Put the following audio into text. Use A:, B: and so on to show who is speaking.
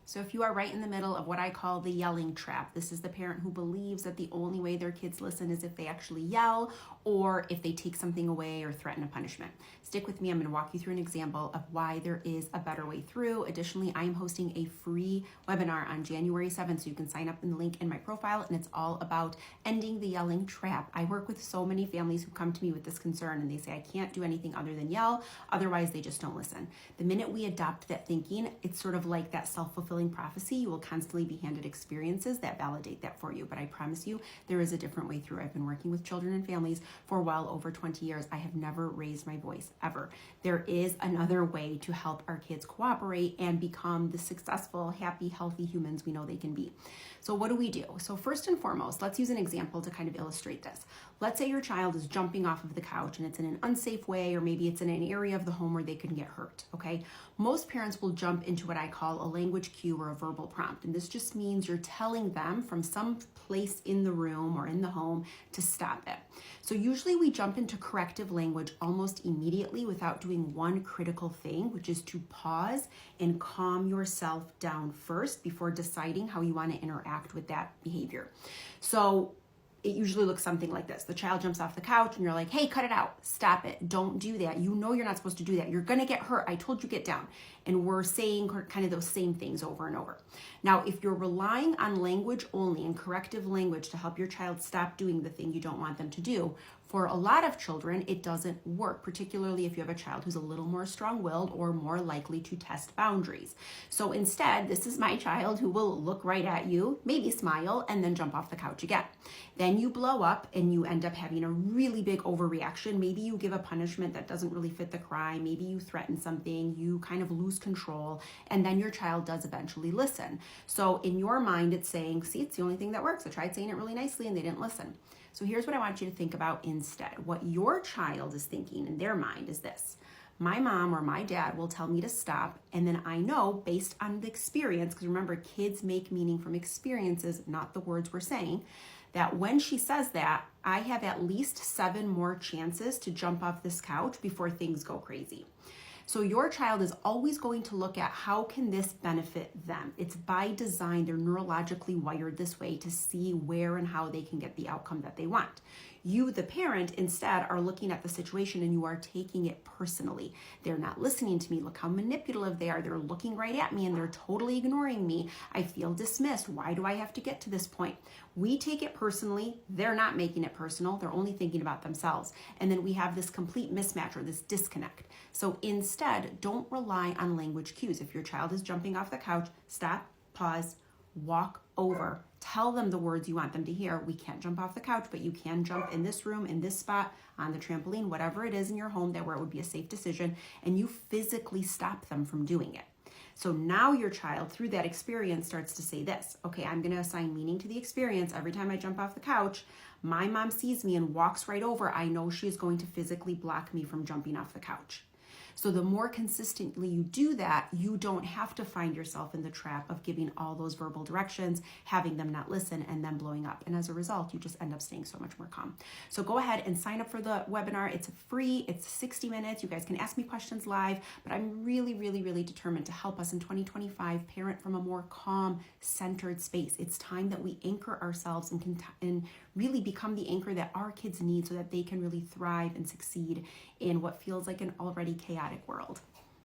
A: So if you are right in the middle of what I call the yelling trap, this is the parent who believes that the only way their kids listen is if they actually yell or if they take something away or threaten a punishment. Stick with me, I'm going to walk you through an example of why there is a better way through. Additionally, I am hosting a free webinar on January 7th, so you can sign up in the link in my profile, and it's all about ending the yelling trap. I work with so many families who come to me with this concern and they say, I can't do anything other than yell, otherwise they just don't listen. The minute we adopt that thinking, it's sort of like that self-fulfilling prophecy. You will constantly be handed experiences that validate that for you. But I promise you, there is a different way through. I've been working with children and families for well over 20 years. I have never raised my voice, ever. There is another way to help our kids cooperate and become the successful, happy, healthy humans we know they can be. So what do we do? So first and foremost, let's use an example to kind of illustrate this. Let's say your child is jumping off of the couch and it's in an unsafe way, or maybe it's in an area of the home where they can get hurt, okay? Most parents will jump into what I call a language cue or a verbal prompt. And this just means you're telling them from some place in the room or in the home to stop it. So usually we jump into corrective language almost immediately without doing one critical thing, which is to pause and calm yourself down first before deciding how you want to interact with that behavior. So it usually looks something like this. The child jumps off the couch and you're like, hey, cut it out. Stop it. Don't do that. You know you're not supposed to do that. You're going to get hurt. I told you get down. And we're saying kind of those same things over and over. Now, if you're relying on language only and corrective language to help your child stop doing the thing you don't want them to do, for a lot of children, it doesn't work, particularly if you have a child who's a little more strong-willed or more likely to test boundaries. So instead, this is my child who will look right at you, maybe smile, and then jump off the couch again. Then you blow up and you end up having a really big overreaction. Maybe you give a punishment that doesn't really fit the crime. Maybe you threaten something, you kind of lose control, and then your child does eventually listen. So in your mind, it's saying, see, it's the only thing that works. I tried saying it really nicely and they didn't listen. So here's what I want you to think about instead. What your child is thinking in their mind is this: my mom or my dad will tell me to stop, and then I know based on the experience, because remember, kids make meaning from experiences, not the words we're saying, that when she says that, I have at least 7 more chances to jump off this couch before things go crazy. So your child is always going to look at how can this benefit them. It's by design, they're neurologically wired this way to see where and how they can get the outcome that they want. You, the parent, instead are looking at the situation and you are taking it personally. They're not listening to me. Look how manipulative they are. They're looking right at me and they're totally ignoring me. I feel dismissed. Why do I have to get to this point? We take it personally. They're not making it personal. They're only thinking about themselves. And then we have this complete mismatch or this disconnect. So instead, don't rely on language cues. If your child is jumping off the couch, stop, pause, walk over. Tell them the words you want them to hear. We can't jump off the couch, but you can jump in this room, in this spot, on the trampoline, whatever it is in your home that where it would be a safe decision, and you physically stop them from doing it. So now your child, through that experience, starts to say this: okay, I'm going to assign meaning to the experience. Every time I jump off the couch, my mom sees me and walks right over. I know she's going to physically block me from jumping off the couch. So the more consistently you do that, you don't have to find yourself in the trap of giving all those verbal directions, having them not listen, and then blowing up. And as a result, you just end up staying so much more calm. So go ahead and sign up for the webinar. It's free. It's 60 minutes. You guys can ask me questions live, but I'm really, really, really determined to help us in 2025 parent from a more calm, centered space. It's time that we anchor ourselves and really become the anchor that our kids need so that they can really thrive and succeed in what feels like an already chaotic world.